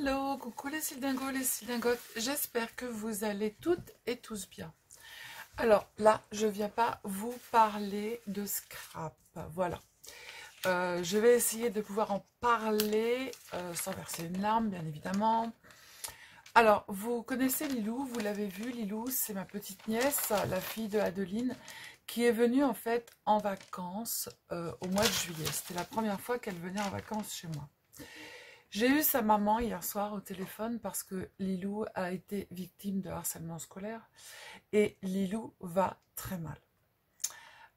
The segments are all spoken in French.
Hello, coucou les Sildingos, les Sildingotes, j'espère que vous allez toutes et tous bien. Alors là, je viens pas vous parler de scrap, voilà. Je vais essayer de pouvoir en parler sans verser une larme, bien évidemment. Alors, vous connaissez Lilou, vous l'avez vu, Lilou, c'est ma petite nièce, la fille de Adeline, qui est venue en fait en vacances au mois de juillet. C'était la première fois qu'elle venait en vacances chez moi. J'ai eu sa maman hier soir au téléphone parce que Lilou a été victime de harcèlement scolaire et Lilou va très mal.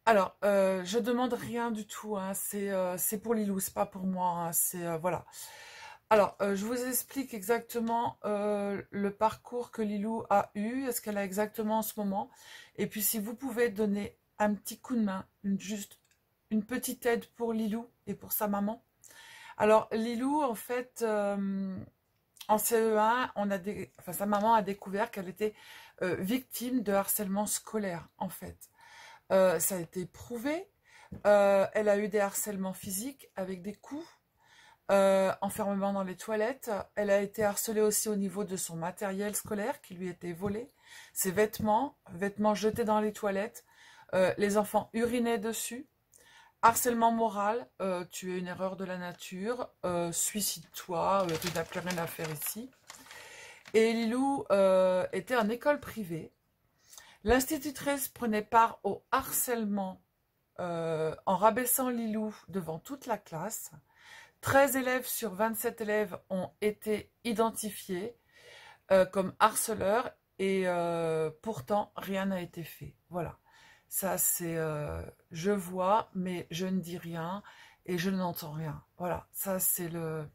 Alors, je demande rien du tout, hein, c'est pour Lilou, c'est pas pour moi, hein, voilà. Alors, je vous explique exactement le parcours que Lilou a eu, ce qu'elle a exactement en ce moment, et puis si vous pouvez donner un petit coup de main, juste une petite aide pour Lilou et pour sa maman. Alors, Lilou, en fait, en CE1, sa maman a découvert qu'elle était victime de harcèlement scolaire, en fait. Ça a été prouvé. Elle a eu des harcèlements physiques avec des coups, enfermement dans les toilettes. Elle a été harcelée aussi au niveau de son matériel scolaire qui lui était volé. Ses vêtements jetés dans les toilettes. Les enfants urinaient dessus. Harcèlement moral, tu es une erreur de la nature, suicide-toi, tu n'as plus rien à faire ici. Et Lilou était en école privée. L'institutrice prenait part au harcèlement en rabaissant Lilou devant toute la classe. 13 élèves sur 27 élèves ont été identifiés comme harceleurs et pourtant rien n'a été fait. Voilà. Ça, c'est je vois, mais je ne dis rien et je n'entends rien. Voilà, ça, c'est le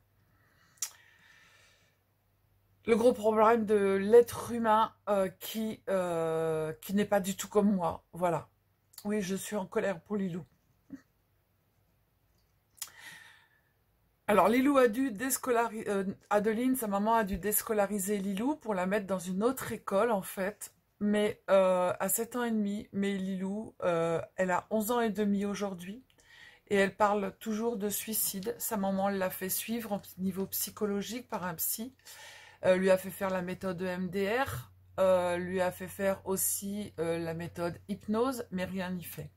gros problème de l'être humain qui n'est pas du tout comme moi. Voilà. Oui, je suis en colère pour Lilou. Alors, Lilou a dû déscolariser... Adeline, sa maman, a dû déscolariser Lilou pour la mettre dans une autre école, en fait. Mais à 7 ans et demi, mais Lilou, elle a 11 ans et demi aujourd'hui et elle parle toujours de suicide. Sa maman l'a fait suivre au niveau psychologique par un psy, lui a fait faire la méthode EMDR, lui a fait faire aussi la méthode hypnose, mais rien n'y fait.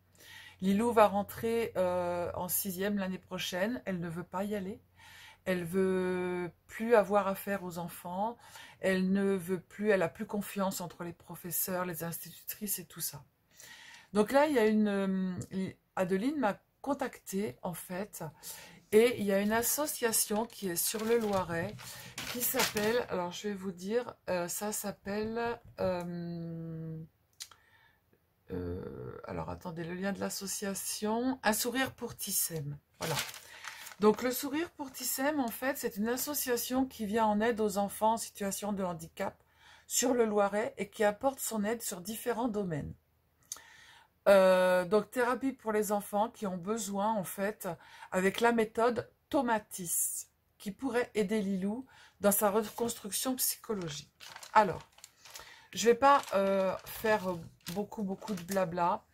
Lilou va rentrer en 6e l'année prochaine, elle ne veut pas y aller. Elle veut plus avoir affaire aux enfants, elle ne veut plus, elle a plus confiance entre les professeurs, les institutrices et tout ça. Donc là, il y a Adeline m'a contactée en fait, et il y a une association qui est sur le Loiret qui s'appelle, alors je vais vous dire, ça s'appelle, alors attendez, le lien de l'association, Un sourire pour Tissem, voilà. Donc le sourire pour Tissem, en fait, c'est une association qui vient en aide aux enfants en situation de handicap sur le Loiret et qui apporte son aide sur différents domaines. Donc thérapie pour les enfants qui ont besoin, en fait, avec la méthode Tomatis, qui pourrait aider Lilou dans sa reconstruction psychologique. Alors, je ne vais pas faire beaucoup de blabla.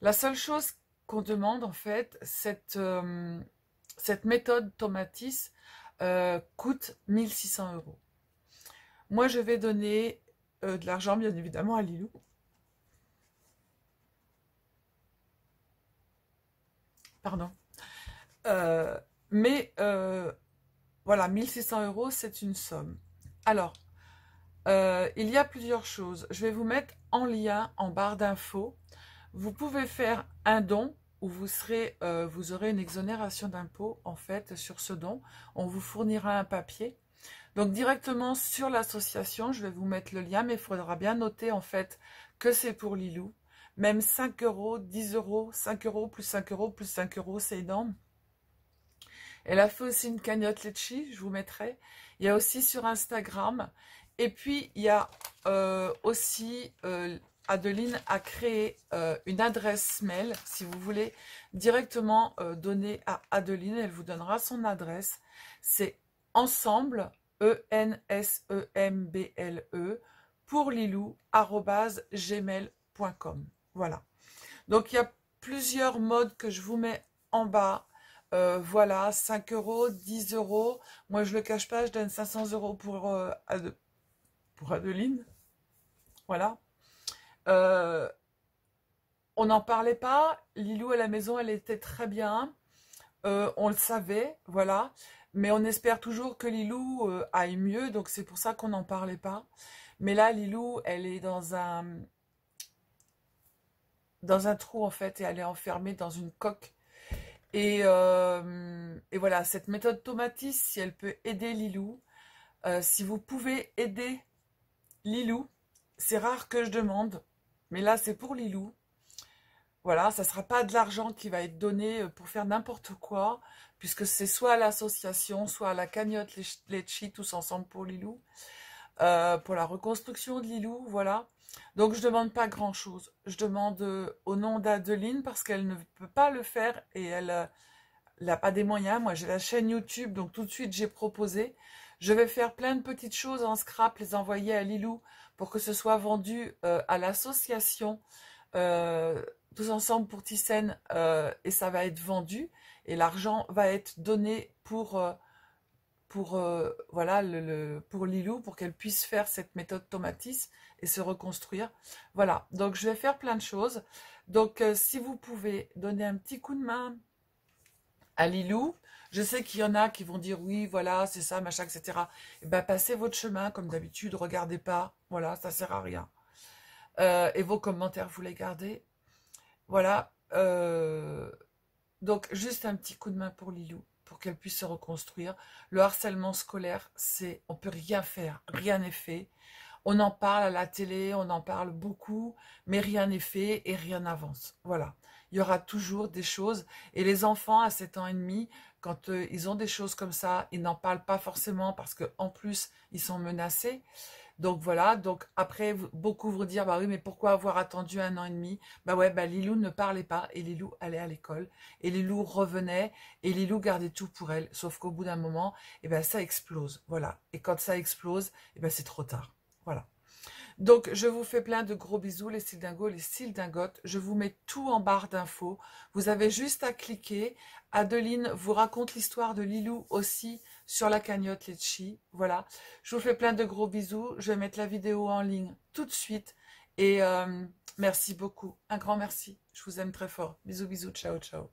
La seule chose qu'on demande, en fait, cette méthode Tomatis coûte 1 600 €. Moi, je vais donner de l'argent, bien évidemment, à Lilou. Pardon. Mais voilà, 1 600 €, c'est une somme. Alors, il y a plusieurs choses. Je vais vous mettre en lien en barre d'infos. Vous pouvez faire un don où vous aurez une exonération d'impôt en fait sur ce don. On vous fournira un papier. Donc directement sur l'association, je vais vous mettre le lien, mais il faudra bien noter en fait que c'est pour Lilou. Même 5 €, 10 €, 5 € plus 5 € plus 5 €, c'est énorme. Elle a fait aussi une cagnotte Litchi, je vous mettrai. Il y a aussi sur Instagram. Et puis, il y a aussi... Adeline a créé une adresse mail. Si vous voulez directement donner à Adeline, elle vous donnera son adresse. C'est ensemble, ENSEMBLE, pour Lilou, @gmail.com. Voilà. Donc, il y a plusieurs modes que je vous mets en bas Voilà, 5 euros, 10 euros. Moi, je le cache pas, je donne 500 euros pour Adeline. Voilà. Euh, on n'en parlait pas. Lilou à la maison, elle était très bien. On le savait, voilà. Mais on espère toujours que Lilou aille mieux, donc c'est pour ça qu'on n'en parlait pas. Mais là, Lilou, elle est dans un trou en fait, et elle est enfermée dans une coque. Et voilà, cette méthode Tomatis, si elle peut aider Lilou, si vous pouvez aider Lilou, c'est rare que je demande, mais là c'est pour Lilou. Voilà, ça ne sera pas de l'argent qui va être donné pour faire n'importe quoi, puisque c'est soit à l'association, soit à la cagnotte Letchi, tous ensemble pour Lilou, pour la reconstruction de Lilou, voilà. Donc je demande pas grand-chose. Je demande au nom d'Adeline, parce qu'elle ne peut pas le faire et elle n'a pas des moyens. Moi j'ai la chaîne YouTube, donc tout de suite j'ai proposé. Je vais faire plein de petites choses en scrap, les envoyer à Lilou pour que ce soit vendu à l'association. Tous ensemble pour Thyssen, et ça va être vendu et l'argent va être donné pour voilà pour Lilou, pour qu'elle puisse faire cette méthode Tomatis et se reconstruire. Voilà, donc je vais faire plein de choses. Donc si vous pouvez donner un petit coup de main à Lilou, je sais qu'il y en a qui vont dire oui, voilà, c'est ça, machin, etc. Et ben passez votre chemin comme d'habitude, regardez pas, voilà, ça sert à rien. Et vos commentaires, vous les gardez. Voilà, donc juste un petit coup de main pour Lilou, pour qu'elle puisse se reconstruire. Le harcèlement scolaire, on peut rien faire, rien n'est fait. On en parle à la télé, on en parle beaucoup, mais rien n'est fait et rien n'avance. Voilà, il y aura toujours des choses. Et les enfants à 7 ans et demi, quand ils ont des choses comme ça, ils n'en parlent pas forcément parce qu'en plus, ils sont menacés. Donc voilà, donc après, beaucoup vont dire, bah oui, mais pourquoi avoir attendu 1 an et demi? Bah ouais, bah Lilou ne parlait pas et Lilou allait à l'école et Lilou revenait et Lilou gardait tout pour elle. Sauf qu'au bout d'un moment, eh ben, ça explose, voilà. Et quand ça explose, eh ben, c'est trop tard, voilà. Donc, je vous fais plein de gros bisous, les cils dingos, les cils dingotes. Je vous mets tout en barre d'infos. Vous avez juste à cliquer. Adeline vous raconte l'histoire de Lilou aussi sur la cagnotte Letchi. Voilà. Je vous fais plein de gros bisous. Je vais mettre la vidéo en ligne tout de suite. Et merci beaucoup. Un grand merci. Je vous aime très fort. Bisous, bisous. Ciao, ciao.